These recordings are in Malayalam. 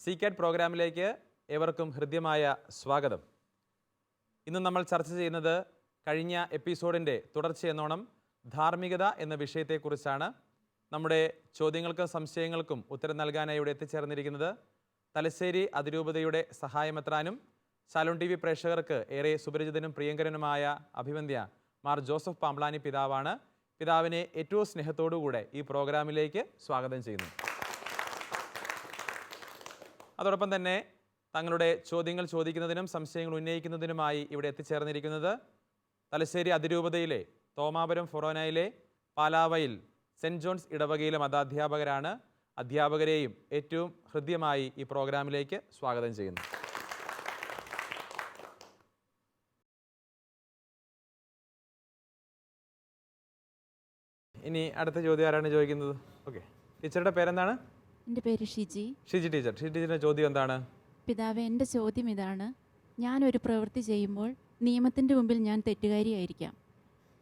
സീക്യാറ്റ് പ്രോഗ്രാമിലേക്ക് ഏവർക്കും ഹൃദ്യമായ സ്വാഗതം. ഇന്ന് നമ്മൾ ചർച്ച ചെയ്യുന്നത് കഴിഞ്ഞ എപ്പിസോഡിൻ്റെ തുടർച്ചയെന്നോണം ധാർമ്മികത എന്ന വിഷയത്തെക്കുറിച്ചാണ്. നമ്മുടെ ചോദ്യങ്ങൾക്കും സംശയങ്ങൾക്കും ഉത്തരം നൽകാനായി ഇവിടെ എത്തിച്ചേർന്നിരിക്കുന്നത് തലശ്ശേരി അതിരൂപതയുടെ സഹായമെത്രാനും ശാലോൺ TV പ്രേക്ഷകർക്ക് ഏറെ സുപരിചിതനും പ്രിയങ്കരനുമായ അഭിവന്ദ്യ മാർ ജോസഫ് പാംബ്ലാനി പിതാവാണ്. പിതാവിനെ ഏറ്റവും സ്നേഹത്തോടുകൂടെ ഈ പ്രോഗ്രാമിലേക്ക് സ്വാഗതം ചെയ്യുന്നു. അതോടൊപ്പം തന്നെ തങ്ങളുടെ ചോദ്യങ്ങൾ ചോദിക്കുന്നതിനും സംശയങ്ങൾ ഉന്നയിക്കുന്നതിനുമായി ഇവിടെ എത്തിച്ചേർന്നിരിക്കുന്നത് തലശ്ശേരി അതിരൂപതയിലെ തോമാപുരം ഫൊറോനയിലെ പാലാവയിൽ സെൻറ് ജോൺസ് ഇടവകയിലെ മതാധ്യാപകരാണ്. അധ്യാപകരെയും ഏറ്റവും ഹൃദ്യമായി ഈ പ്രോഗ്രാമിലേക്ക് സ്വാഗതം ചെയ്യുന്നു. ഇനി അടുത്ത ചോദ്യം ആരാണ് ചോദിക്കുന്നത്? ഓക്കെ, ടീച്ചറുടെ പേരെന്താണ്? എൻ്റെ പേര് ഷിജി. ഷിജി ടീച്ചറിൻ്റെ ചോദ്യം എന്താണ്? പിതാവേ, എൻ്റെ ചോദ്യം ഇതാണ്. ഞാനൊരു പ്രവൃത്തി ചെയ്യുമ്പോൾ നിയമത്തിൻ്റെ മുമ്പിൽ ഞാൻ തെറ്റുകാരിയായിരിക്കാം.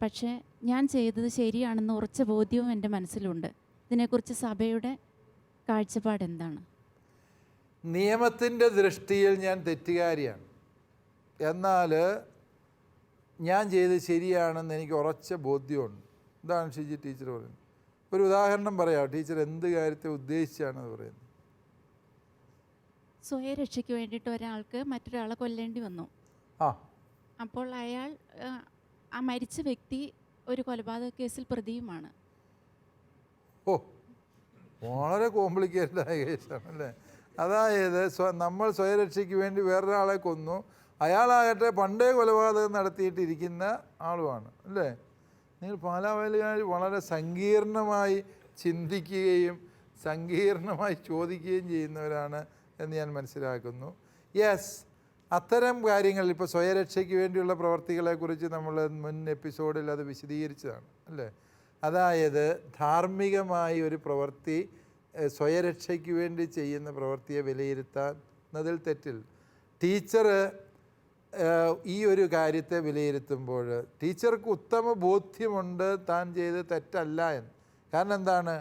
പക്ഷേ ഞാൻ ചെയ്തത് ശരിയാണെന്ന് ഉറച്ച ബോധ്യവും എൻ്റെ മനസ്സിലുണ്ട്. ഇതിനെക്കുറിച്ച് സഭയുടെ കാഴ്ചപ്പാട് എന്താണ്? നിയമത്തിൻ്റെ ദൃഷ്ടിയിൽ ഞാൻ തെറ്റുകാരിയാണ്, എന്നാൽ ഞാൻ ചെയ്തത് ശരിയാണെന്ന് എനിക്ക് ഉറച്ച ബോധ്യമുണ്ട്. ഇതാണ് ഷിജി ടീച്ചർ പറയുന്നത്. ഒരു ഉദാഹരണം പറയാം. ടീച്ചർ എന്ത് കാര്യത്തെ ഉദ്ദേശിച്ചാണെന്ന് പറയുന്നത്? സ്വയരക്ഷയ്ക്ക് വേണ്ടിയിട്ട് ഒരാൾക്ക് മറ്റൊരാളെ കൊല്ലേണ്ടി വന്നു. അപ്പോൾ അയാൾ ആ മരിച്ച വ്യക്തി ഒരു കൊലപാതക കേസിൽ പ്രതിയുമാണ്. വളരെ കോംപ്ലിക്കേറ്റഡ് ആയ കേസാണ് അല്ലേ? അതായത് നമ്മൾ സ്വയരക്ഷയ്ക്ക് വേണ്ടി വേറൊരാളെ കൊന്നു, അയാളാകട്ടെ പണ്ടേ കൊലപാതകം നടത്തിയിട്ടിരിക്കുന്ന ആളുമാണ് അല്ലേ? നിങ്ങൾ പാലാവയലുകാർ വളരെ സങ്കീർണമായി ചിന്തിക്കുകയും സങ്കീർണമായി ചോദിക്കുകയും ചെയ്യുന്നവരാണ് എന്ന് ഞാൻ മനസ്സിലാക്കുന്നു. യെസ്, അത്തരം കാര്യങ്ങൾ ഇപ്പോൾ സ്വയരക്ഷയ്ക്ക് വേണ്ടിയുള്ള പ്രവർത്തികളെക്കുറിച്ച് നമ്മൾ മുൻ എപ്പിസോഡിൽ അത് വിശദീകരിച്ചതാണ് അല്ലേ? അതായത് ധാർമ്മികമായി ഒരു പ്രവൃത്തി സ്വയരക്ഷയ്ക്ക് വേണ്ടി ചെയ്യുന്ന പ്രവൃത്തിയെ വിലയിരുത്തുന്നതിൽ തെറ്റിൽ ടീച്ചർ ഈ ഒരു കാര്യത്തെ വിലയിരുത്തുമ്പോൾ ടീച്ചർക്ക് ഉത്തമ ബോധ്യമുണ്ട് താൻ ചെയ്ത് തെറ്റല്ല എന്ന്. കാരണം എന്താണ്?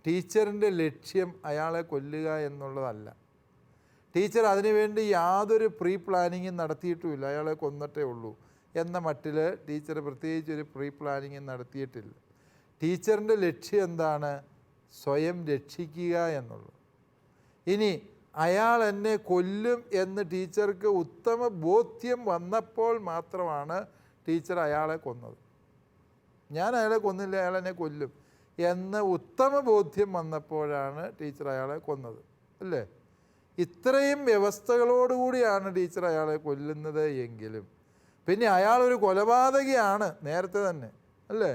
ടീച്ചറിൻ്റെ ലക്ഷ്യം അയാളെ കൊല്ലുക എന്നുള്ളതല്ല. ടീച്ചർ അതിനുവേണ്ടി യാതൊരു പ്രീ പ്ലാനിങ്ങും നടത്തിയിട്ടുമില്ല. അയാളെ കൊന്നിട്ടേ ഉള്ളൂ എന്ന മട്ടിൽ ടീച്ചർ പ്രത്യേകിച്ചൊരു പ്രീ പ്ലാനിങ്ങും നടത്തിയിട്ടില്ല. ടീച്ചറിൻ്റെ ലക്ഷ്യം എന്താണ്? സ്വയം രക്ഷിക്കുക എന്നുള്ളത്. ഇനി അയാൾ എന്നെ കൊല്ലും എന്ന് ടീച്ചർക്ക് ഉത്തമ ബോധ്യം വന്നപ്പോൾ മാത്രമാണ് ടീച്ചർ അയാളെ കൊന്നത്. ഞാൻ അയാളെ കൊന്നില്ല, അയാൾ എന്നെ കൊല്ലും എന്ന് ഉത്തമ ബോധ്യം വന്നപ്പോഴാണ് ടീച്ചർ അയാളെ കൊന്നത് അല്ലേ? ഇത്രയും വ്യവസ്ഥകളോടുകൂടിയാണ് ടീച്ചർ അയാളെ കൊല്ലുന്നത് എങ്കിലും പിന്നെ അയാളൊരു കൊലപാതകയാണ് നേരത്തെ തന്നെ അല്ലേ?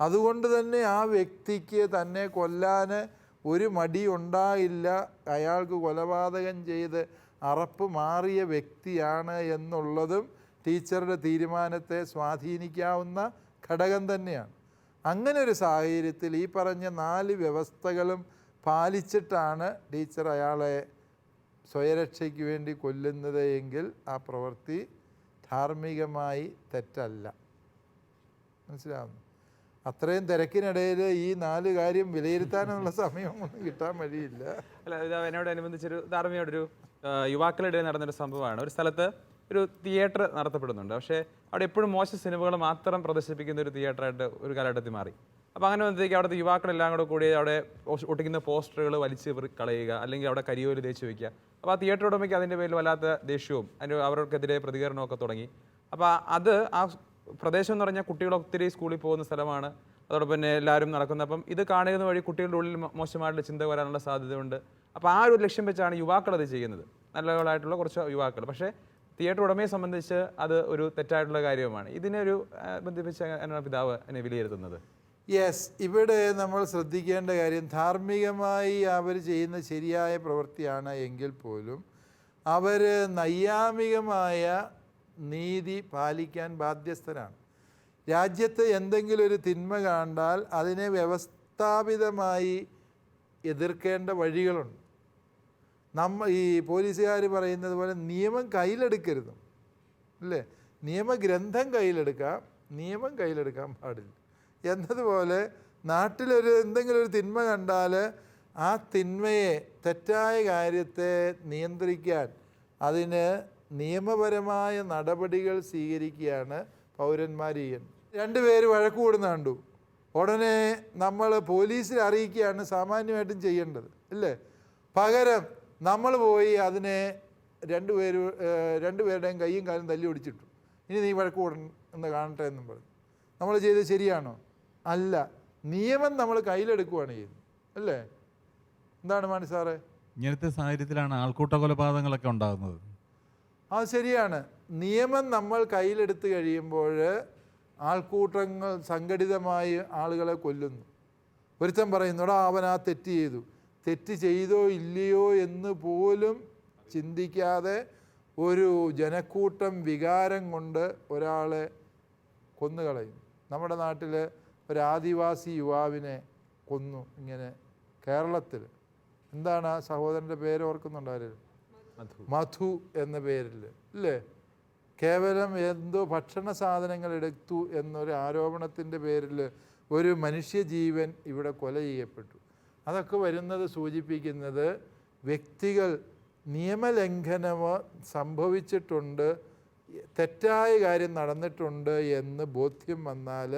അതുകൊണ്ട് തന്നെ ആ വ്യക്തിക്ക് തന്നെ കൊല്ലാൻ ഒരു മടി ഉണ്ടായില്ല. അയാൾക്ക് കൊലപാതകം ചെയ്ത് അറപ്പ് മാറിയ വ്യക്തിയാണ് എന്നുള്ളതും ടീച്ചറുടെ തീരുമാനത്തെ സ്വാധീനിക്കാവുന്ന ഘടകം തന്നെയാണ്. അങ്ങനെ ഒരു സാഹചര്യത്തിൽ ഈ പറഞ്ഞ 4 വ്യവസ്ഥകളും പാലിച്ചിട്ടാണ് ടീച്ചർ അയാളെ സ്വയരക്ഷയ്ക്ക് വേണ്ടി കൊല്ലുന്നത് എങ്കിൽ ആ പ്രവൃത്തി ധാർമ്മികമായി തെറ്റല്ല. മനസ്സിലാവുന്നു? അത്രയും തിരക്കിനിടയിൽ ഈ 4 കാര്യം വിലയിരുത്താനുള്ള സമയമൊന്നും കിട്ടാൻ വഴിയില്ല. അല്ല, ഇത് എന്നോടനുബന്ധിച്ചൊരു ധാർമ്മികയോടൊരു യുവാക്കളുടെ നടന്നൊരു സംഭവമാണ്. ഒരു സ്ഥലത്ത് ഒരു തിയേറ്റർ നടത്തപ്പെടുന്നുണ്ട്. പക്ഷേ അവിടെ എപ്പോഴും മോശം സിനിമകൾ മാത്രം പ്രദർശിപ്പിക്കുന്ന ഒരു തിയേറ്ററായിട്ട് ഒരു കാലഘട്ടത്തിൽ മാറി. അപ്പോൾ അങ്ങനെ വന്നത്തേക്ക് അവിടുത്തെ യുവാക്കളെല്ലാം കൂടി അവിടെ ഒട്ടിക്കുന്ന പോസ്റ്ററുകൾ വലിച്ച് കളയുക, അല്ലെങ്കിൽ അവിടെ കരിയോല് തേച്ച് വയ്ക്കുക. അപ്പോൾ ആ തിയേറ്റർ ഉടമയ്ക്ക് അതിൻ്റെ പേരിൽ വല്ലാത്ത ദേഷ്യവും അവർക്കെതിരെ പ്രതികരണമൊക്കെ തുടങ്ങി. അപ്പോൾ അത് ആ പ്രദേശം എന്ന് പറഞ്ഞാൽ കുട്ടികൾ ഒത്തിരി സ്കൂളിൽ പോകുന്ന സ്ഥലമാണ്. അതോടൊപ്പം തന്നെ എല്ലാവരും നടക്കുന്നത്. അപ്പം ഇത് കാണുന്ന വഴി കുട്ടികളുടെ ഉള്ളിൽ മോശമായിട്ടുള്ള ചിന്ത വരാനുള്ള സാധ്യതയുണ്ട്. അപ്പോൾ ആ ഒരു ലക്ഷ്യം വെച്ചാണ് യുവാക്കൾ അത് ചെയ്യുന്നത്, നല്ലതായിട്ടുള്ള കുറച്ച് യുവാക്കൾ. പക്ഷേ തിയേറ്റർ ഉടമയെ സംബന്ധിച്ച് അത് ഒരു തെറ്റായിട്ടുള്ള കാര്യവുമാണ്. ഇതിനെ ഒരു ബന്ധിപ്പിച്ച് എന്നാണ് പിതാവ് എന്നെ വിലയിരുത്തുന്നത്? യെസ്, ഇവിടെ നമ്മൾ ശ്രദ്ധിക്കേണ്ട കാര്യം ധാർമ്മികമായി അവർ ചെയ്യുന്ന ശരിയായ പ്രവൃത്തിയാണ് എങ്കിൽ പോലും അവർ നൈയാമികമായ നീതി പാലിക്കാൻ ബാധ്യസ്ഥരാണ്. രാജ്യത്ത് എന്തെങ്കിലും ഒരു തിന്മ കണ്ടാൽ അതിനെ വ്യവസ്ഥാപിതമായി എതിർക്കേണ്ട വഴികളുണ്ട്. ഈ പോലീസുകാർ പറയുന്നത് പോലെ നിയമം കയ്യിലെടുക്കരുത് അല്ലേ? നിയമഗ്രന്ഥം കയ്യിലെടുക്കാം, നിയമം കയ്യിലെടുക്കാൻ പാടില്ല എന്നതുപോലെ നാട്ടിലൊരു എന്തെങ്കിലും ഒരു തിന്മ കണ്ടാൽ ആ തിന്മയെ, തെറ്റായ കാര്യത്തെ നിയന്ത്രിക്കാൻ അതിന് നിയമപരമായ നടപടികൾ സ്വീകരിക്കുകയാണ് പൗരന്മാർ ചെയ്യുന്നത്. രണ്ടുപേര് വഴക്ക് കൂടുന്ന കണ്ടു, ഉടനെ നമ്മൾ പോലീസിൽ അറിയിക്കുകയാണ് സാമാന്യമായിട്ടും ചെയ്യേണ്ടത്, അല്ലേ? പകരം നമ്മൾ പോയി അതിനെ രണ്ടുപേരുടെയും കൈയും കാലും തല്ലി ഒടിച്ചിട്ടു. ഇനി നീ വഴക്ക് കൂടെന്ന് കാണട്ടെ എന്നും പറഞ്ഞു. നമ്മൾ ചെയ്തത് ശരിയാണോ? അല്ല. നിയമം നമ്മൾ കയ്യിലെടുക്കുകയാണ് ചെയ്യുന്നത്, അല്ലേ? എന്താണ് മാണി സാറേ? ഇങ്ങനത്തെ സാഹചര്യത്തിലാണ് ആൾക്കൂട്ട കൊലപാതകങ്ങളൊക്കെ ഉണ്ടാകുന്നത്. അത് ശരിയാണ്. നിയമം നമ്മൾ കയ്യിലെടുത്ത് കഴിയുമ്പോൾ ആൾക്കൂട്ടങ്ങൾ സംഘടിതമായി ആളുകളെ കൊല്ലുന്നു. ഒരുത്തൻ പറയുന്നുടാ അവൻ ആ തെറ്റ് ചെയ്തു, തെറ്റ് ചെയ്തോ ഇല്ലയോ എന്ന് പോലും ചിന്തിക്കാതെ ഒരു ജനക്കൂട്ടം വികാരം കൊണ്ട് ഒരാളെ കൊന്നുകളയും. നമ്മുടെ നാട്ടിൽ ഒരു ആദിവാസി യുവാവിനെ കൊന്നു ഇങ്ങനെ കേരളത്തിൽ. എന്താണ് ആ സഹോദരൻ്റെ പേര് ഓർക്കുന്നുണ്ടായിരുന്നു? മധു എന്ന പേരിൽ, അല്ലേ? കേവലം എന്തോ ഭക്ഷണ സാധനങ്ങൾ എടുത്തു എന്നൊരു ആരോപണത്തിൻ്റെ പേരിൽ ഒരു മനുഷ്യജീവൻ ഇവിടെ കൊല ചെയ്യപ്പെട്ടു. അതൊക്കെ വരുന്നത് സൂചിപ്പിക്കുന്നത് വ്യക്തികൾ നിയമലംഘനമോ സംഭവിച്ചിട്ടുണ്ട്, തെറ്റായ കാര്യം നടന്നിട്ടുണ്ട് എന്ന് ബോധ്യം വന്നാൽ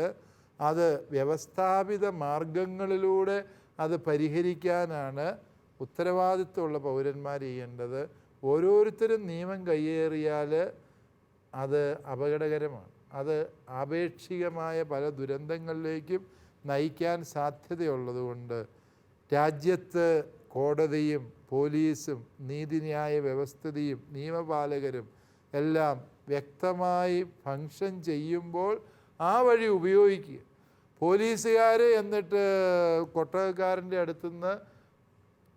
അത് വ്യവസ്ഥാപിത മാർഗങ്ങളിലൂടെ അത് പരിഹരിക്കാനാണ് ഉത്തരവാദിത്വമുള്ള പൗരന്മാർ ചെയ്യേണ്ടത്. ഓരോരുത്തരും നിയമം കയ്യേറിയാൽ അത് അപകടകരമാണ്. അത് ആപേക്ഷികമായ പല ദുരന്തങ്ങളിലേക്കും നയിക്കാൻ സാധ്യതയുള്ളതുകൊണ്ട് രാജ്യത്ത് കോടതിയും പോലീസും നീതിന്യായ വ്യവസ്ഥിതിയും നിയമപാലകരും എല്ലാം വ്യക്തമായി ഫങ്ഷൻ ചെയ്യുമ്പോൾ ആ വഴി ഉപയോഗിക്കുക. പോലീസുകാർ എന്നിട്ട് കൊട്ടകക്കാരൻ്റെ അടുത്തുനിന്ന്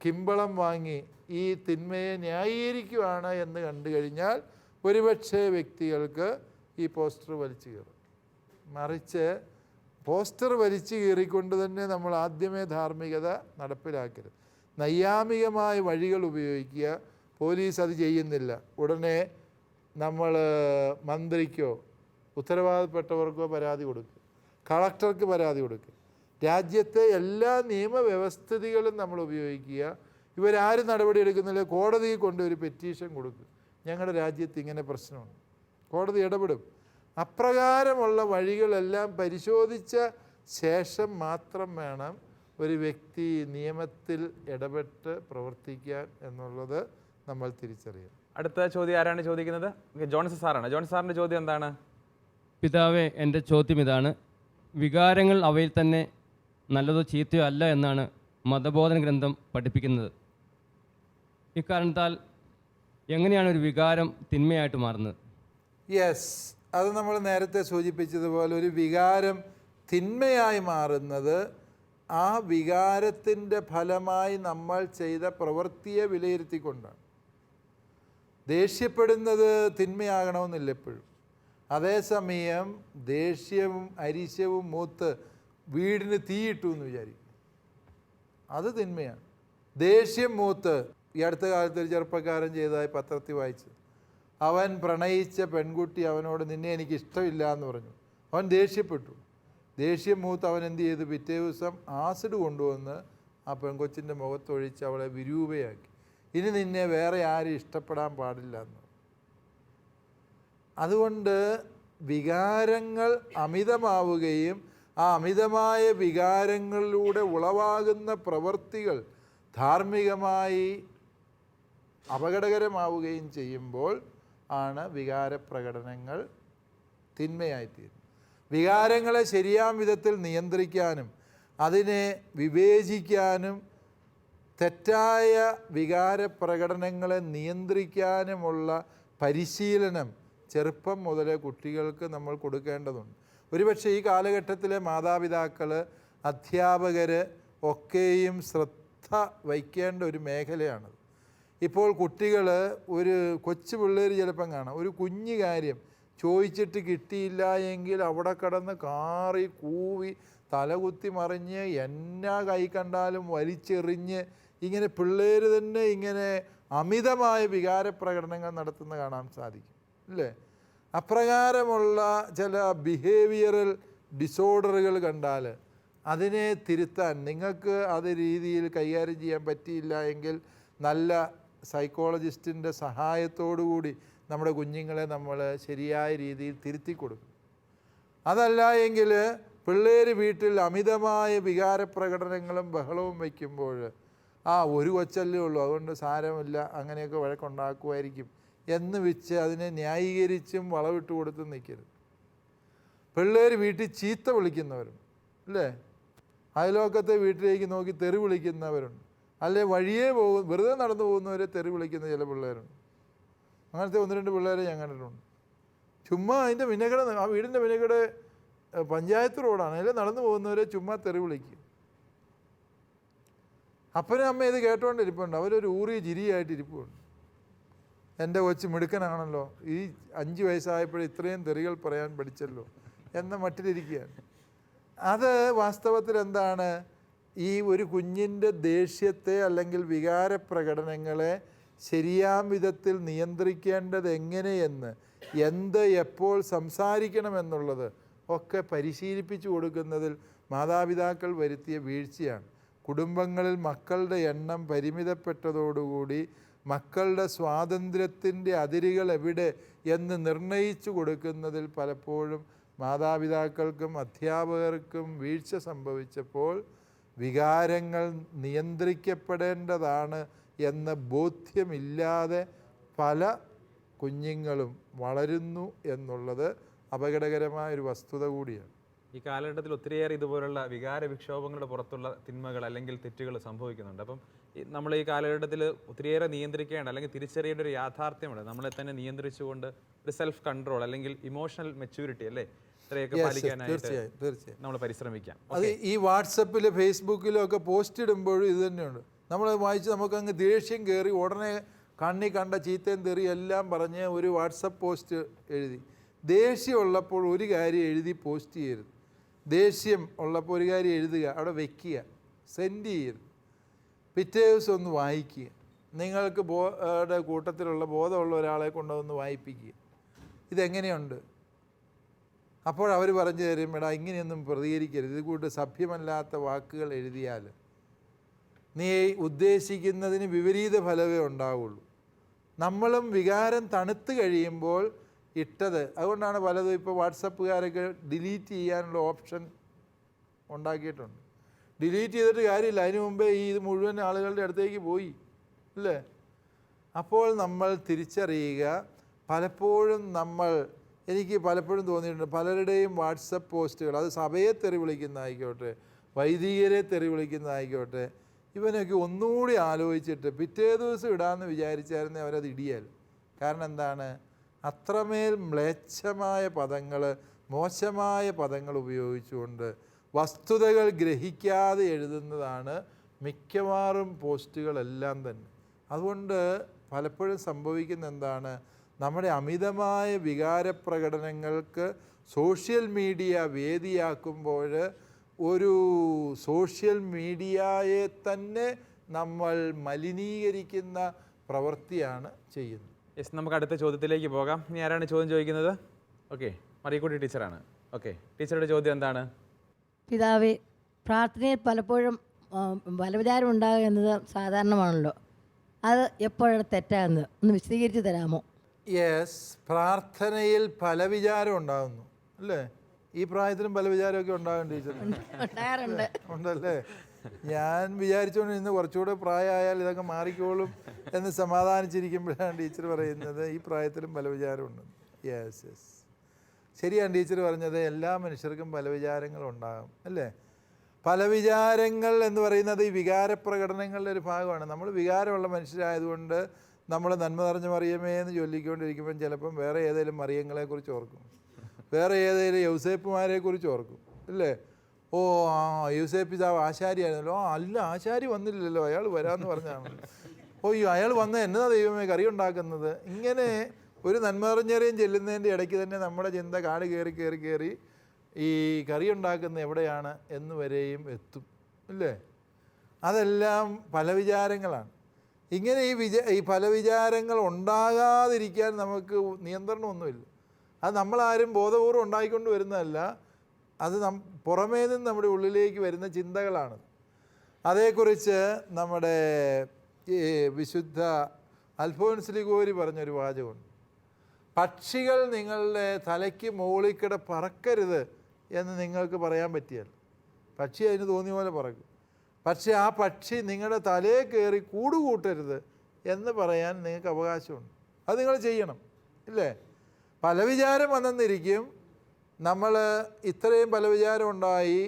കിമ്പളം വാങ്ങി ഈ തിന്മയെ ന്യായീകരിക്കുകയാണ് എന്ന് കണ്ടു കഴിഞ്ഞാൽ ഒരുപക്ഷെ വ്യക്തികൾക്ക് ഈ പോസ്റ്റർ വലിച്ചു കീറും. മറിച്ച് പോസ്റ്റർ വലിച്ചു കീറിക്കൊണ്ട് തന്നെ നമ്മൾ ആദ്യമേ ധാർമ്മികത നടപ്പിലാക്കരുത്. നൈയാമികമായ വഴികൾ ഉപയോഗിക്കുക. പോലീസ് അത് ചെയ്യുന്നില്ല, ഉടനെ നമ്മൾ മന്ത്രിക്കോ ഉത്തരവാദപ്പെട്ടവർക്കോ പരാതി കൊടുക്കുക, കളക്ടർക്ക് പരാതി കൊടുക്കുക. രാജ്യത്തെ എല്ലാ നിയമവ്യവസ്ഥിതികളും നമ്മൾ ഉപയോഗിക്കുക. ഇവരാരും നടപടി എടുക്കുന്നില്ല, കോടതിയിൽ കൊണ്ട് ഒരു പെറ്റീഷൻ കൊടുക്കുക, ഞങ്ങളുടെ രാജ്യത്ത് ഇങ്ങനെ പ്രശ്നമുണ്ട്, കോടതി ഇടപെടും. അപ്രകാരമുള്ള വഴികളെല്ലാം പരിശോധിച്ച ശേഷം മാത്രം വേണം ഒരു വ്യക്തി നിയമത്തിൽ ഇടപെട്ട് പ്രവർത്തിക്കാൻ എന്നുള്ളത് നമ്മൾ തിരിച്ചറിയണം. അടുത്ത ചോദ്യം ആരാണ് ചോദിക്കുന്നത്? ജോൺസൺ സാറാണ്. ജോൺസൺ സാറിൻ്റെ ചോദ്യം എന്താണ്? പിതാവേ, എൻ്റെ ചോദ്യം ഇതാണ്. വികാരങ്ങൾ അവയിൽ തന്നെ നല്ലതോ ചീത്തയോ അല്ല എന്നാണ് മതബോധന ഗ്രന്ഥം പഠിപ്പിക്കുന്നത്. ഇക്കാരണത്താൽ എങ്ങനെയാണ് ഒരു വികാരം തിന്മയായിട്ട് മാറുന്നത്? യെസ്, അത് നമ്മൾ നേരത്തെ സൂചിപ്പിച്ചതുപോലെ ഒരു വികാരം തിന്മയായി മാറുന്നത് ആ വികാരത്തിൻ്റെ ഫലമായി നമ്മൾ ചെയ്ത പ്രവൃത്തിയെ വിലയിരുത്തിക്കൊണ്ടാണ്. ദേഷ്യപ്പെടുന്നത് തിന്മയാകണമെന്നില്ല എപ്പോഴും. അതേസമയം ദേഷ്യവും അരിശവും മൂത്ത് വീടിന് തീയിട്ടു എന്ന് വിചാരിക്കും, അത് തിന്മയാണ്. ദേഷ്യം മൂത്ത് ഈ അടുത്ത കാലത്ത് ഒരു ചെറുപ്പക്കാരൻ ചെയ്തതായി പത്രത്തിൽ വായിച്ചു. അവൻ പ്രണയിച്ച പെൺകുട്ടി അവനോട് നിന്നെ എനിക്ക് ഇഷ്ടമില്ല എന്ന് പറഞ്ഞു. അവൻ ദേഷ്യപ്പെട്ടു. ദേഷ്യം മൂത്ത് അവൻ എന്ത് ചെയ്തു? പിറ്റേ ദിവസം ആസിഡ് കൊണ്ടുവന്ന് ആ പെൺകൊച്ചിൻ്റെ മുഖത്തൊഴിച്ച് അവളെ വിരൂപയാക്കി. ഇനി നിന്നെ വേറെ ആരും ഇഷ്ടപ്പെടാൻ പാടില്ല എന്ന്. അതുകൊണ്ട് വികാരങ്ങൾ അമിതമാവുകയും ആ അമിതമായ വികാരങ്ങളിലൂടെ ഉളവാകുന്ന പ്രവൃത്തികൾ ധാർമ്മികമായി അപകടകരമാവുകയും ചെയ്യുമ്പോൾ ആണ് വികാരപ്രകടനങ്ങൾ തിന്മയായിത്തീരുന്നത്. വികാരങ്ങളെ ശരിയാം വിധത്തിൽ നിയന്ത്രിക്കാനും അതിനെ വിവേചിക്കാനും തെറ്റായ വികാരപ്രകടനങ്ങളെ നിയന്ത്രിക്കാനുമുള്ള പരിശീലനം ചെറുപ്പം മുതലേ കുട്ടികൾക്ക് നമ്മൾ കൊടുക്കേണ്ടതുണ്ട്. ഒരുപക്ഷെ ഈ കാലഘട്ടത്തിലെ മാതാപിതാക്കൾ, അധ്യാപകർ ഒക്കെയും ശ്രദ്ധ വയ്ക്കേണ്ട ഒരു മേഖലയാണത്. ഇപ്പോൾ കുട്ടികൾ, ഒരു കൊച്ചു പിള്ളേർ ചിലപ്പം കാണാം, ഒരു കുഞ്ഞു കാര്യം ചോദിച്ചിട്ട് കിട്ടിയില്ല എങ്കിൽ അവിടെ കിടന്ന് കാറി കൂവി തലകുത്തി മറിഞ്ഞ് എന്നാ കൈ കണ്ടാലും വലിച്ചെറിഞ്ഞ് ഇങ്ങനെ പിള്ളേർ തന്നെ ഇങ്ങനെ അമിതമായ വികാരപ്രകടനങ്ങൾ നടത്തുന്ന കാണാൻ സാധിക്കും, അല്ലേ? അപ്രകാരമുള്ള ചില ബിഹേവിയറൽ ഡിസോർഡറുകൾ കണ്ടാൽ അതിനെ തിരുത്താൻ നിങ്ങൾക്ക് അത് രീതിയിൽ കൈകാര്യം ചെയ്യാൻ പറ്റിയില്ല എങ്കിൽ നല്ല സൈക്കോളജിസ്റ്റിൻ്റെ സഹായത്തോടു കൂടി നമ്മുടെ കുഞ്ഞുങ്ങളെ നമ്മൾ ശരിയായ രീതിയിൽ തിരുത്തി കൊടുക്കും. അതല്ല എങ്കിൽ പിള്ളേർ വീട്ടിൽ അമിതമായ വികാരപ്രകടനങ്ങളും ബഹളവും വയ്ക്കുമ്പോൾ ഒരു കൊച്ചല്ലേ ഉള്ളൂ അതുകൊണ്ട് സാരമില്ല അങ്ങനെയൊക്കെ വഴക്കുണ്ടാക്കുമായിരിക്കും എന്ന് വെച്ച് അതിനെ ന്യായീകരിച്ചും വളവിട്ട് കൊടുത്തും നിൽക്കരുത്. പിള്ളേർ വീട്ടിൽ ചീത്ത വിളിക്കുന്നവരും അല്ലേ, അയൽവക്കത്തെ വീട്ടിലേക്ക് നോക്കി തെറി വിളിക്കുന്നവരുണ്ട്, അല്ലെ വഴിയേ വെറുതെ നടന്നു പോകുന്നവരെ തെറി വിളിക്കുന്ന ചില പിള്ളേരുണ്ട്. അങ്ങനത്തെ 1-2 പിള്ളേരെ ഞാൻ കണ്ടിട്ടുണ്ട്. ചുമ്മാ അതിൻ്റെ വിനകട ആ വീടിൻ്റെ വിനകട പഞ്ചായത്ത് റോഡാണ്, അതിൽ നടന്നു പോകുന്നവരെ ചുമ്മാ തെറി വിളിക്കുക. അപ്പനും അമ്മ ഇത് കേട്ടോണ്ടിരിപ്പുണ്ട്, അവരൊരു ഊറിയ ചിരിയായിട്ട് ഇരിപ്പുണ്ട്. എൻ്റെ കൊച്ചു മിടുക്കനാണല്ലോ, ഈ 5 വയസ്സായപ്പോഴേ ഇത്രയും തെറികൾ പറയാൻ പഠിച്ചല്ലോ എന്ന മട്ടിലിരിക്കുകയാണ്. അത് വാസ്തവത്തിൽ എന്താണ്, ഈ ഒരു കുഞ്ഞിൻ്റെ ദേഷ്യത്തെ അല്ലെങ്കിൽ വികാരപ്രകടനങ്ങളെ ശരിയാം വിധത്തിൽ നിയന്ത്രിക്കേണ്ടത് എങ്ങനെയെന്ന്, എപ്പോൾ സംസാരിക്കണമെന്നുള്ളത് ഒക്കെ പരിശീലിപ്പിച്ചു കൊടുക്കുന്നതിൽ മാതാപിതാക്കൾ വരുത്തിയ വീഴ്ചയാണ്. കുടുംബങ്ങളിൽ മക്കളുടെ എണ്ണം പരിമിതപ്പെട്ടതോടുകൂടി മക്കളുടെ സ്വാതന്ത്ര്യത്തിൻ്റെ അതിരുകൾ എവിടെ എന്ന് നിർണയിച്ചു കൊടുക്കുന്നതിൽ പലപ്പോഴും മാതാപിതാക്കൾക്കും അധ്യാപകർക്കും വീഴ്ച സംഭവിച്ചപ്പോൾ വികാരങ്ങൾ നിയന്ത്രിക്കപ്പെടേണ്ടതാണ് എന്ന ബോധ്യമില്ലാതെ പല കുഞ്ഞുങ്ങളും വളരുന്നു എന്നുള്ളത് അപകടകരമായൊരു വസ്തുത കൂടിയാണ്. ഈ കാലഘട്ടത്തിൽ ഒത്തിരിയേറെ ഇതുപോലുള്ള വികാര വിക്ഷോഭങ്ങളുടെ പുറത്തുള്ള തിന്മകൾ അല്ലെങ്കിൽ തെറ്റുകൾ സംഭവിക്കുന്നുണ്ട്. അപ്പം നമ്മൾ ഈ കാലഘട്ടത്തിൽ ഒത്തിരിയേറെ നിയന്ത്രിക്കേണ്ട അല്ലെങ്കിൽ തിരിച്ചറിയേണ്ട ഒരു യാഥാർത്ഥ്യമുണ്ട്. നമ്മളെ തന്നെ നിയന്ത്രിച്ചുകൊണ്ട് ഒരു സെൽഫ് കൺട്രോൾ അല്ലെങ്കിൽ ഇമോഷണൽ മെച്യൂരിറ്റി അല്ലേ, ഇത്രയൊക്കെ പാലിക്കാനായിട്ട് തീർച്ചയായും നമ്മൾ പരിശ്രമിക്കാം. അത് ഈ വാട്സപ്പിൽ ഫേസ്ബുക്കിലും ഒക്കെ പോസ്റ്റ് ഇടുമ്പോഴും ഇത് തന്നെയുണ്ട്. നമ്മൾ വായിച്ച് നമുക്കങ്ങ് ദേഷ്യം കയറി ഉടനെ കണ്ണി കണ്ട ചീത്തയും തെറി എല്ലാം പറഞ്ഞ് ഒരു വാട്സപ്പ് പോസ്റ്റ് എഴുതി. ദേഷ്യമുള്ളപ്പോൾ ഒരു കാര്യം എഴുതി പോസ്റ്റ് ചെയ്യരുത്. ദേഷ്യം ഉള്ളപ്പോൾ ഒരു കാര്യം എഴുതുക, അവിടെ വയ്ക്കുക, സെൻഡ് ചെയ്യരുത്. പിറ്റേ ദിവസം ഒന്ന് വായിക്കുക. നിങ്ങൾക്ക് കൂട്ടത്തിലുള്ള ബോധമുള്ള ഒരാളെ കൊണ്ടൊന്ന് വായിപ്പിക്കുക, ഇതെങ്ങനെയുണ്ട്. അപ്പോൾ അവർ പറഞ്ഞു തരും, എടാ ഇങ്ങനെയൊന്നും പ്രതികരിക്കരുത്, ഇത് കൂട്ട് സഭ്യമല്ലാത്ത വാക്കുകൾ എഴുതിയാൽ നീ ഉദ്ദേശിക്കുന്നതിന് വിപരീത ഫലമേ ഉണ്ടാവുള്ളൂ. നമ്മളും വികാരം തണുത്ത് കഴിയുമ്പോൾ ഇട്ടത്, അതുകൊണ്ടാണ് പലതും ഇപ്പോൾ വാട്സപ്പുകാരൊക്കെ ഡിലീറ്റ് ചെയ്യാനുള്ള ഓപ്ഷൻ ഉണ്ടാക്കിയിട്ടുണ്ട്. ഡിലീറ്റ് ചെയ്തിട്ട് കാര്യമില്ല, അതിനു മുമ്പേ ഇത് മുഴുവൻ ആളുകളുടെ അടുത്തേക്ക് പോയി അല്ലേ. അപ്പോൾ നമ്മൾ തിരിച്ചറിയുക, പലപ്പോഴും എനിക്ക് പലപ്പോഴും തോന്നിയിട്ടുണ്ട് പലരുടെയും വാട്സപ്പ് പോസ്റ്റുകൾ, അത് സഭയെ തെറി വിളിക്കുന്നതായിക്കോട്ടെ വൈദികരെ തെറി വിളിക്കുന്നതായിക്കോട്ടെ, ഇവനൊക്കെ ഒന്നുകൂടി ആലോചിച്ചിട്ട് പിറ്റേ ദിവസം ഇടാമെന്ന് വിചാരിച്ചായിരുന്നേ അവരത് ഇടിയാൽ. കാരണം എന്താണ്, അത്രമേൽ മ്ലേച്ഛമായ പദങ്ങൾ, മോശമായ പദങ്ങൾ ഉപയോഗിച്ചുകൊണ്ട് വസ്തുതകൾ ഗ്രഹിക്കാതെ എഴുതുന്നതാണ് മിക്കവാറും പോസ്റ്റുകളെല്ലാം തന്നെ. അതുകൊണ്ട് പലപ്പോഴും സംഭവിക്കുന്ന എന്താണ്, നമ്മുടെ അമിതമായ വികാരപ്രകടനങ്ങൾക്ക് സോഷ്യൽ മീഡിയ വേദിയാക്കുമ്പോൾ ഒരു സോഷ്യൽ മീഡിയയെ തന്നെ നമ്മൾ മലിനീകരിക്കുന്ന പ്രവൃത്തിയാണ് ചെയ്യുന്നത്. യെസ്, നമുക്ക് അടുത്ത ചോദ്യത്തിലേക്ക് പോകാം. ഇനി ആരാണ് ചോദ്യം ചോദിക്കുന്നത്? ഓക്കെ, മറിയക്കുട്ടി ടീച്ചറാണ്. ഓക്കെ, ടീച്ചറുടെ ചോദ്യം എന്താണ്? പിതാവേ, പ്രാർത്ഥനയിൽ പലപ്പോഴും ബലവിചാരം ഉണ്ടാകുക എന്നത് സാധാരണമാണല്ലോ, അത് എപ്പോഴാണ് തെറ്റാകുന്നത് ഒന്ന് വിശദീകരിച്ച് തരാമോ? യെസ്, പ്രാർത്ഥനയിൽ പല വിചാരം ഉണ്ടാകുന്നു അല്ലേ. ഈ പ്രായത്തിലും പല വിചാരമൊക്കെ ഉണ്ടാകും ടീച്ചർ? ഉണ്ടാകാറുണ്ട്. ഉണ്ടല്ലേ. ഞാൻ വിചാരിച്ചുകൊണ്ട് ഇന്ന് കുറച്ചുകൂടെ പ്രായമായാൽ ഇതൊക്കെ മാറിക്കോളും എന്ന് സമാധാനിച്ചിരിക്കുമ്പോഴാണ് ടീച്ചർ പറയുന്നത് ഈ പ്രായത്തിലും പല വിചാരമുണ്ട്. യെസ് യെസ്, ശരിയാണ് ടീച്ചർ പറഞ്ഞത്. എല്ലാ മനുഷ്യർക്കും പല വിചാരങ്ങളുണ്ടാകും അല്ലേ. പല വിചാരങ്ങൾ എന്ന് പറയുന്നത് ഈ വികാരപ്രകടനങ്ങളുടെ ഒരു ഭാഗമാണ്. നമ്മൾ വികാരമുള്ള മനുഷ്യരായതുകൊണ്ട് നമ്മൾ നന്മ നിറഞ്ഞ മറിയമേ എന്ന് ചൊല്ലിക്കൊണ്ടിരിക്കുമ്പം ചിലപ്പം വേറെ ഏതെങ്കിലും മറിയങ്ങളെക്കുറിച്ച് ഓർക്കും, വേറെ ഏതെങ്കിലും യൗസേപ്പുമാരെക്കുറിച്ച് ഓർക്കും അല്ലേ. ഓ യൂസേപ്പ് പിതാവ് ആശാരിയായിരുന്നല്ലോ, അല്ല ആശാരി വന്നില്ലല്ലോ, അയാൾ വരാമെന്ന് പറഞ്ഞാണല്ലോ. അയാൾ വന്ന എന്നതാ ദൈവമേ കറി ഉണ്ടാക്കുന്നത്. ഇങ്ങനെ ഒരു നന്മ നിറഞ്ഞറിയും ചെല്ലുന്നതിൻ്റെ ഇടയ്ക്ക് തന്നെ നമ്മുടെ ചിന്ത കാട് കയറി ഈ കറി ഉണ്ടാക്കുന്ന എവിടെയാണ് എന്ന് വരെയും എത്തും അല്ലേ. അതെല്ലാം പല വിചാരങ്ങളാണ്. ഇങ്ങനെ ഈ പല വിചാരങ്ങൾ ഉണ്ടാകാതിരിക്കാൻ നമുക്ക് നിയന്ത്രണമൊന്നുമില്ല. അത് നമ്മളാരും ബോധപൂർവ്വം ഉണ്ടായിക്കൊണ്ട് വരുന്നതല്ല, അത് പുറമേ നിന്ന് നമ്മുടെ ഉള്ളിലേക്ക് വരുന്ന ചിന്തകളാണ്. അതേക്കുറിച്ച് നമ്മുടെ ഈ വിശുദ്ധ അൽഫോൻസ് ലിഗോരി പറഞ്ഞൊരു വാചകമുണ്ട്. പക്ഷികൾ നിങ്ങളുടെ തലയ്ക്ക് മുകളിൽക്കിടെ പറക്കരുത് എന്ന് നിങ്ങൾക്ക് പറയാൻ പറ്റിയാൽ പക്ഷി അതിന് തോന്നിയ പോലെ പറക്കും. പക്ഷേ ആ പക്ഷി നിങ്ങളുടെ തലയിൽ കയറി കൂടുകൂട്ടരുത് എന്ന് പറയാൻ നിങ്ങൾക്ക് അവകാശമുണ്ട്. അത് നിങ്ങൾ ചെയ്യണം, ഇല്ലേ? പല വിചാരം വന്നെന്നിരിക്കും. നമ്മൾ ഇത്രയും പല വിചാരം ഉണ്ടായി,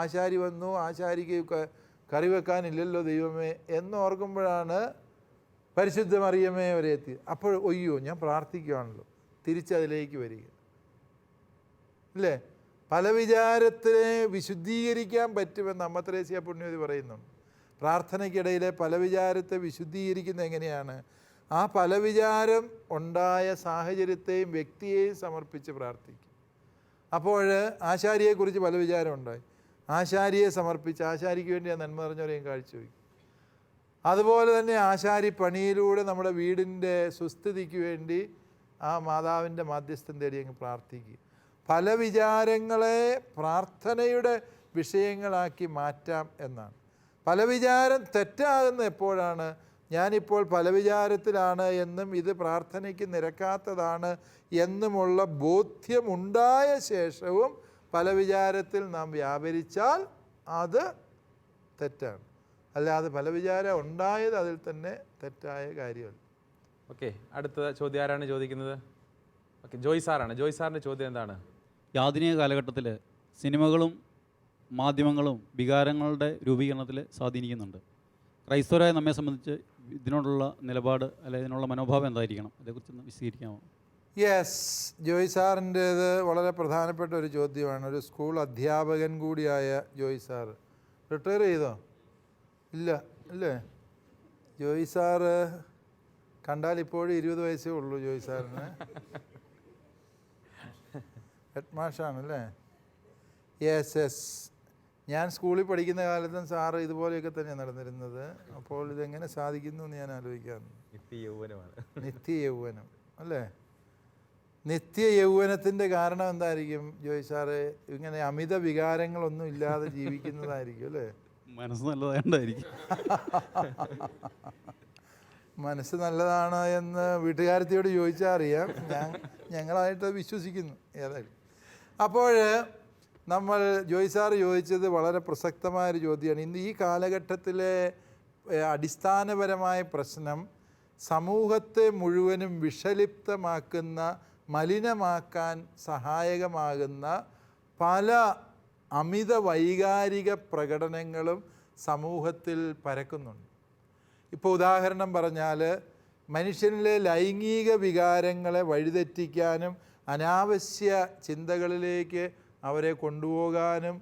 ആശാരി വന്നു, ആശാരിക്ക് കറി വെക്കാനില്ലല്ലോ ദൈവമേ എന്നോർക്കുമ്പോഴാണ് പരിശുദ്ധ മറിയമേ വരെ എത്തി. അപ്പോൾ ഒയ്യോ ഞാൻ പ്രാർത്ഥിക്കുകയാണല്ലോ, തിരിച്ചതിലേക്ക് വരിക, ഇല്ലേ? പല വിചാരത്തിനെ വിശുദ്ധീകരിക്കാൻ പറ്റുമെന്ന് അമ്മ ത്രേസ്യ പുണ്യവതി പറയുന്നുണ്ട്. പ്രാർത്ഥനയ്ക്കിടയിലെ പല വിചാരത്തെ വിശുദ്ധീകരിക്കുന്നത് എങ്ങനെയാണ്? ആ പല വിചാരം ഉണ്ടായ സാഹചര്യത്തെയും വ്യക്തിയെയും സമർപ്പിച്ച് പ്രാർത്ഥിക്കും. അപ്പോൾ ആശാരിയെക്കുറിച്ച് പല വിചാരം ഉണ്ടായി, ആശാരിയെ സമർപ്പിച്ച് ആശാരിക്ക് വേണ്ടി ആ നന്മ നിറഞ്ഞവരെയും കാഴ്ചവെക്കും. അതുപോലെ തന്നെ ആശാരി പണിയിലൂടെ നമ്മുടെ വീടിൻ്റെ സുസ്ഥിതിക്ക് വേണ്ടി ആ മാതാവിൻ്റെ മാധ്യസ്ഥം തേടി അങ്ങ് പ്രാർത്ഥിക്കുക. പല വിചാരങ്ങളെ പ്രാർത്ഥനയുടെ വിഷയങ്ങളാക്കി മാറ്റാം എന്നാണ്. പല വിചാരം തെറ്റാകുന്ന എപ്പോഴാണ്? ഞാനിപ്പോൾ പല വിചാരത്തിലാണ് എന്നും ഇത് പ്രാർത്ഥനയ്ക്ക് നിരക്കാത്തതാണ് എന്നുമുള്ള ബോധ്യമുണ്ടായ ശേഷവും പല വിചാരത്തിൽ നാം വ്യാപരിച്ചാൽ അത് തെറ്റാണ്. അല്ലാതെ പല വിചാരം ഉണ്ടായത് അതിൽ തന്നെ തെറ്റായ കാര്യമല്ല. ഓക്കെ, അടുത്ത ചോദ്യം ആരാണ് ചോദിക്കുന്നത്? ഓക്കെ, ജോയ് സാറാണ്. ജോയ് സാറിൻ്റെ ചോദ്യം എന്താണ്? ഈ ആധുനിക കാലഘട്ടത്തിൽ സിനിമകളും മാധ്യമങ്ങളും വികാരങ്ങളുടെ രൂപീകരണത്തിൽ സ്വാധീനിക്കുന്നുണ്ട്. ക്രൈസ്തവരായ നമ്മെ സംബന്ധിച്ച് ഇതിനോടുള്ള നിലപാട് അല്ലെങ്കിൽ ഇതിനുള്ള മനോഭാവം എന്തായിരിക്കണം? അതേക്കുറിച്ചൊന്ന് വിശദീകരിക്കാമോ? യെസ്, ജോയ് സാറിൻ്റേത് വളരെ പ്രധാനപ്പെട്ട ഒരു ചോദ്യമാണ്. ഒരു സ്കൂൾ അധ്യാപകൻ കൂടിയായ ജോയ് സാറ് റിട്ടയർ ചെയ്തോ? ഇല്ല അല്ലേ? ജോയ് സാറ് കണ്ടാൽ ഇപ്പോഴും 20 വയസ്സേ ഉള്ളൂ ജോയ് സാറിന്. ഹെഡ് മാഷാണല്ലേ? യെസ്. ഞാൻ സ്കൂളിൽ പഠിക്കുന്ന കാലത്തും സാറ് ഇതുപോലെയൊക്കെ തന്നെയാണ് നടന്നിരുന്നത്. അപ്പോൾ ഇതെങ്ങനെ സാധിക്കുന്നു എന്ന് ഞാൻ ആലോചിക്കാറുണ്ട്. നിത്യ യൗവനം അല്ലേ? നിത്യ യൗവനത്തിൻ്റെ കാരണം എന്തായിരിക്കും ജോയ് സാറ്? ഇങ്ങനെ അമിത വികാരങ്ങളൊന്നും ഇല്ലാതെ ജീവിക്കുന്നതായിരിക്കും അല്ലേ? മനസ്സ് നല്ലതായിട്ടായിരിക്കും. മനസ്സ് നല്ലതാണ് എന്ന് വീട്ടുകാരത്തിയോട് ചോദിച്ചാൽ അറിയാം. ഞങ്ങളായിട്ട് വിശ്വസിക്കുന്നു ഏതായാലും. അപ്പോൾ നമ്മൾ ജോയ് സാറ് ചോദിച്ചത് വളരെ പ്രസക്തമായൊരു ചോദ്യമാണ്. ഇന്ന് ഈ കാലഘട്ടത്തിലെ അടിസ്ഥാനപരമായ പ്രശ്നം സമൂഹത്തെ മുഴുവനും വിഷലിപ്തമാക്കുന്ന, മലിനമാക്കാൻ സഹായകമാകുന്ന പല അമിത വൈകാരിക പ്രകടനങ്ങളും സമൂഹത്തിൽ പരക്കുന്നുണ്ട്. ഇപ്പോൾ ഉദാഹരണം പറഞ്ഞാൽ മനുഷ്യനിലെ ലൈംഗിക വികാരങ്ങളെ വഴിതെറ്റിക്കാനും അനാവശ്യ ചിന്തകളിലേക്ക് അവരെ കൊണ്ടുപോകാനും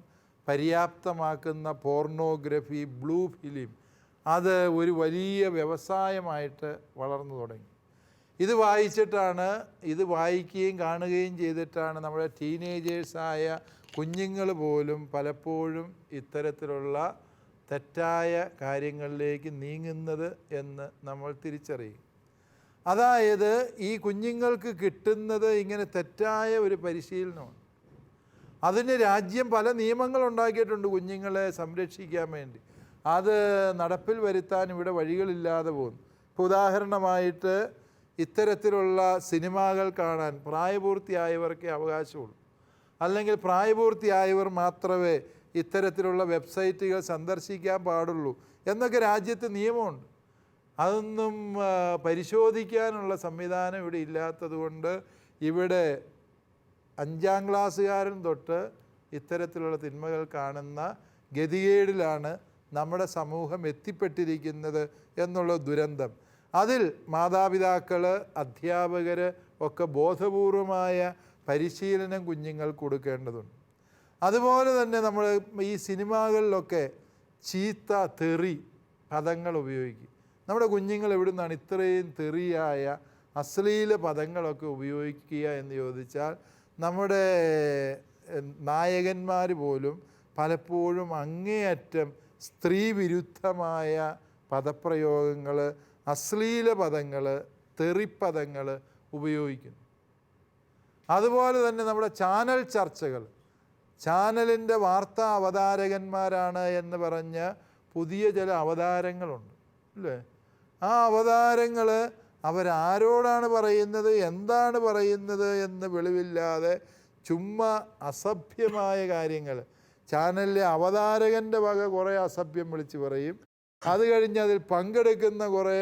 പര്യാപ്തമാക്കുന്ന പോർണോഗ്രഫി, ബ്ലൂ ഫിലിം, അത് ഒരു വലിയ വ്യവസായമായിട്ട് വളർന്നു തുടങ്ങി. ഇത് വായിക്കുകയും കാണുകയും ചെയ്തിട്ടാണ് നമ്മുടെ ടീനേജേഴ്സായ കുഞ്ഞുങ്ങൾ പോലും പലപ്പോഴും ഇത്തരത്തിലുള്ള തെറ്റായ കാര്യങ്ങളിലേക്ക് നീങ്ങുന്നത് എന്ന് നമ്മൾ തിരിച്ചറിയും. അതായത് ഈ കുഞ്ഞുങ്ങൾക്ക് കിട്ടുന്നത് ഇങ്ങനെ തെറ്റായ ഒരു പരിശീലനമാണ്. അതിന് രാജ്യം പല നിയമങ്ങൾ ഉണ്ടാക്കിയിട്ടുണ്ട് കുഞ്ഞുങ്ങളെ സംരക്ഷിക്കാൻ വേണ്ടി. അത് നടപ്പിൽ വരുത്താൻ ഇവിടെ വഴികളില്ലാതെ പോകുന്നു. ഇപ്പോൾ ഉദാഹരണമായിട്ട് ഇത്തരത്തിലുള്ള സിനിമകൾ കാണാൻ പ്രായപൂർത്തിയായവർക്കേ അവകാശമുള്ളൂ, അല്ലെങ്കിൽ പ്രായപൂർത്തിയായവർ മാത്രമേ ഇത്തരത്തിലുള്ള വെബ്സൈറ്റുകൾ സന്ദർശിക്കാൻ പാടുള്ളൂ എന്നൊക്കെ രാജ്യത്ത് നിയമമുണ്ട്. അതൊന്നും പരിശോധിക്കാനുള്ള സംവിധാനം ഇവിടെ ഇല്ലാത്തതുകൊണ്ട് ഇവിടെ 5ാം ക്ലാസ്സുകാരൻ തൊട്ട് ഇത്തരത്തിലുള്ള തിന്മകൾ കാണുന്ന ഗതികേടിലാണ് നമ്മുടെ സമൂഹം എത്തിപ്പെട്ടിരിക്കുന്നത് എന്നുള്ള ദുരന്തം. അതിൽ മാതാപിതാക്കൾ, അധ്യാപകർ ഒക്കെ ബോധപൂർവമായ പരിശീലനം കുഞ്ഞുങ്ങൾക്ക് കൊടുക്കേണ്ടതുണ്ട്. അതുപോലെ തന്നെ നമ്മൾ ഈ സിനിമകളിലൊക്കെ ചീത്ത, തെറി പദങ്ങൾ ഉപയോഗിക്കും. നമ്മുടെ കുഞ്ഞുങ്ങൾ എവിടെ നിന്നാണ് ഇത്രയും തെറിയായ അശ്ലീല പദങ്ങളൊക്കെ ഉപയോഗിക്കുക എന്ന് ചോദിച്ചാൽ നമ്മുടെ നായകന്മാർ പോലും പലപ്പോഴും അങ്ങേയറ്റം സ്ത്രീ വിരുദ്ധമായ പദപ്രയോഗങ്ങൾ, അശ്ലീല പദങ്ങൾ, തെറിപ്പദങ്ങൾ ഉപയോഗിക്കുന്നു. അതുപോലെ തന്നെ നമ്മുടെ ചാനൽ ചർച്ചകൾ, ചാനലിൻ്റെ വാർത്താ അവതാരകന്മാരാണ് എന്ന് പറഞ്ഞ് പുതിയ ചില അവതാരങ്ങളുണ്ട് അല്ലേ? ആ അവതാരങ്ങൾ അവരാരോടാണ് പറയുന്നത്, എന്താണ് പറയുന്നത് എന്ന് വെളിവില്ലാതെ ചുമ്മാ അസഭ്യമായ കാര്യങ്ങൾ ചാനലിലെ അവതാരകൻ്റെ വക കുറേ അസഭ്യം വിളിച്ച് പറയും. അത് കഴിഞ്ഞ് അതിൽ പങ്കെടുക്കുന്ന കുറേ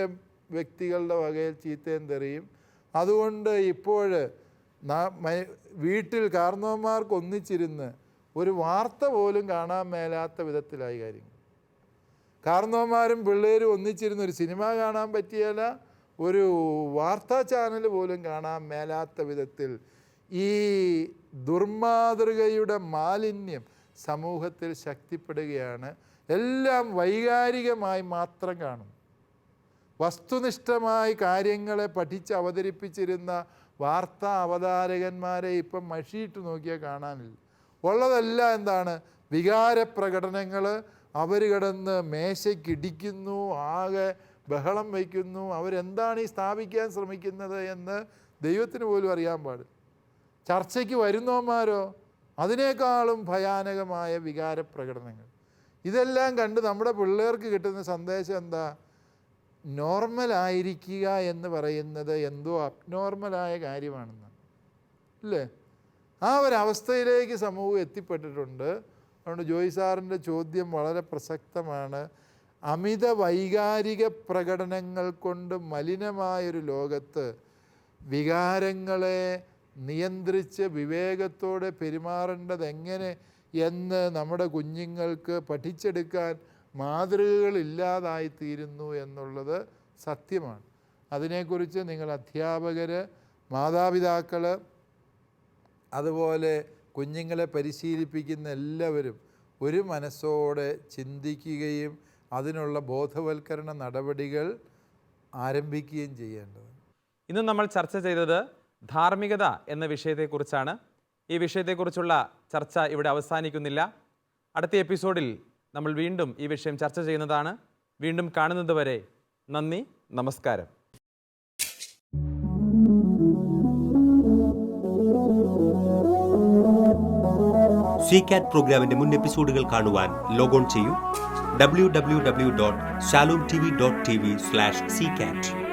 വ്യക്തികളുടെ വകയിൽ ചീത്തയും തെറിയും. അതുകൊണ്ട് ഇപ്പോൾ വീട്ടിൽ കാരണവന്മാർക്ക് ഒന്നിച്ചിരുന്ന് ഒരു വാർത്ത പോലും കാണാൻ മേലാത്ത വിധത്തിലായി കാര്യങ്ങൾ. കാരണവന്മാരും പിള്ളേരും ഒന്നിച്ചിരുന്ന് ഒരു സിനിമ കാണാൻ പറ്റിയല്ല, ഒരു വാർത്താ ചാനൽ പോലും കാണാൻ മേലാത്ത വിധത്തിൽ ഈ ദുർമാതൃകയുടെ മാലിന്യം സമൂഹത്തിൽ ശക്തിപ്പെടുകയാണ്. എല്ലാം വൈകാരികമായി മാത്രം കാണും. വസ്തുനിഷ്ഠമായി കാര്യങ്ങളെ പഠിച്ച് അവതരിപ്പിച്ചിരുന്ന വാർത്താ അവതാരകന്മാരെ ഇപ്പം മഷിയിട്ട് നോക്കിയാൽ കാണാനില്ല. ഉള്ളതെല്ലാം എന്താണ്? വികാരപ്രകടനങ്ങൾ. അവർ കിടന്ന് മേശയ്ക്കിടിക്കുന്നു, ആകെ ബഹളം വയ്ക്കുന്നു. അവരെന്താണ് ഈ സ്ഥാപിക്കാൻ ശ്രമിക്കുന്നത് എന്ന് ദൈവത്തിന് പോലും അറിയാൻ പാടില്ല. ചർച്ചയ്ക്ക് വരുന്നവന്മാരോ അതിനേക്കാളും ഭയാനകമായ വികാരപ്രകടനങ്ങൾ. ഇതെല്ലാം കണ്ട് നമ്മുടെ പിള്ളേർക്ക് കിട്ടുന്ന സന്ദേശം എന്താ? നോർമലായിരിക്കുക എന്ന് പറയുന്നത് എന്തോ അബ്നോർമലായ കാര്യമാണെന്ന് അല്ലേ? ആ ഒരവസ്ഥയിലേക്ക് സമൂഹം എത്തിപ്പെട്ടിട്ടുണ്ട്. അതുകൊണ്ട് ജോയ് സാറിൻ്റെ ചോദ്യം വളരെ പ്രസക്തമാണ്. അമിത വൈകാരിക പ്രകടനങ്ങൾ കൊണ്ട് മലിനമായൊരു ലോകത്ത് വികാരങ്ങളെ നിയന്ത്രിച്ച് വിവേകത്തോടെ പെരുമാറേണ്ടത് എങ്ങനെ എന്ന് നമ്മുടെ കുഞ്ഞുങ്ങൾക്ക് പഠിച്ചെടുക്കാൻ മാതൃകകളില്ലാതായിത്തീരുന്നു എന്നുള്ളത് സത്യമാണ്. അതിനെക്കുറിച്ച് നിങ്ങൾ അധ്യാപകർ, മാതാപിതാക്കൾ, അതുപോലെ കുഞ്ഞുങ്ങളെ പരിശീലിപ്പിക്കുന്ന എല്ലാവരും ഒരു മനസ്സോടെ ചിന്തിക്കുകയും അതിനുള്ള ബോധവൽക്കരണ നടപടികൾ ആരംഭിക്കുകയും ചെയ്യേണ്ടത്. ഇന്ന് നമ്മൾ ചർച്ച ചെയ്തത് ധാർമ്മികത എന്ന വിഷയത്തെക്കുറിച്ചാണ്. ഈ വിഷയത്തെക്കുറിച്ചുള്ള ചർച്ച ഇവിടെ അവസാനിക്കുന്നില്ല. അടുത്ത എപ്പിസോഡിൽ നമ്മൾ വീണ്ടും ഈ വിഷയം ചർച്ച ചെയ്യുന്നതാണ്. വീണ്ടും കാണുന്നത് വരെ നന്ദി, നമസ്കാരം. CCAT പ്രോഗ്രാമിന്റെ മുൻ എപ്പിസോഡുകൾ കാണുവാൻ ലോഗോൺ ചെയ്യൂ www.shalomtv.tv/ccat.